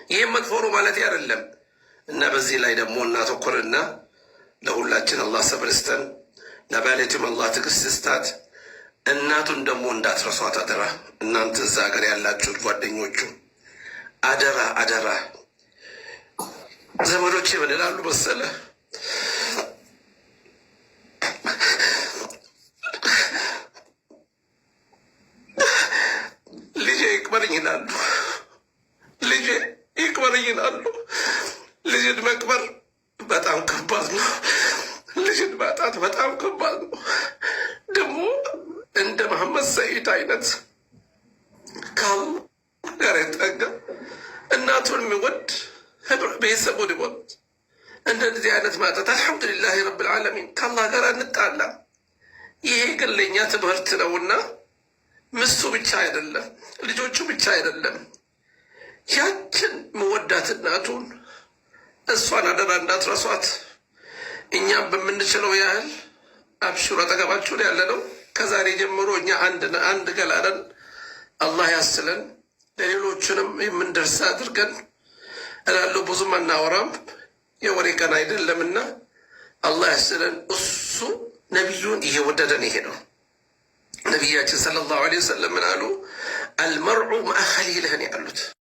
ይህም መጥፎ ነው ማለት አይደለም። እና በዚህ ላይ ደግሞ እናተኩርና ለሁላችን አላህ ሰብር ይስጠን፣ ለባለቤቱም አላህ ትዕግስት ይስጣት። እናቱን ደግሞ እንዳትረሷት አደራ። እናንተ እዛ ሀገር ያላችሁት ጓደኞቹ አደራ አደራ። ዘመዶቼ ምን ይላሉ መሰለ? ልጄ ይቅበርኝ ይላሉ። ልጄ ይቅበርኝ ይላሉ። ልጅን መቅበር በጣም ከባድ ነው። ልጅን ማጣት በጣም ከባድ ነው። ደግሞ እንደ መሐመድ ሰዒድ አይነት ከአላህ ጋር የተጠጋ እናቱን የሚወድ ቤተሰቡን ይወድ እንደዚህ አይነት ማጣት አልሐምዱሊላህ ረብል ዓለሚን ከአላህ ጋር እንጣላ። ይሄ ግን ለእኛ ትምህርት ነውና ምስቱ ብቻ አይደለም፣ ልጆቹ ብቻ አይደለም፣ ያችን መወዳት እናቱን እሷን አደራ እንዳትረሷት። እኛም በምንችለው ያህል አብሽሩ፣ አጠገባችሁ ያለ ነው። ከዛሬ ጀምሮ እኛ አንድ ገላለን። አላህ ያስለን፣ ለሌሎቹንም የምንደርስ አድርገን እላለሁ። ብዙም አናወራም፣ የወሬ ቀን አይደለምና አላህ ያስለን። እሱ ነቢዩን እየወደደን ይሄ ነው። ነቢያችን ሰለላሁ ዐለይሂ ወሰለም ምን አሉ? አልመርዑ መአ ኸሊሊህ ያሉት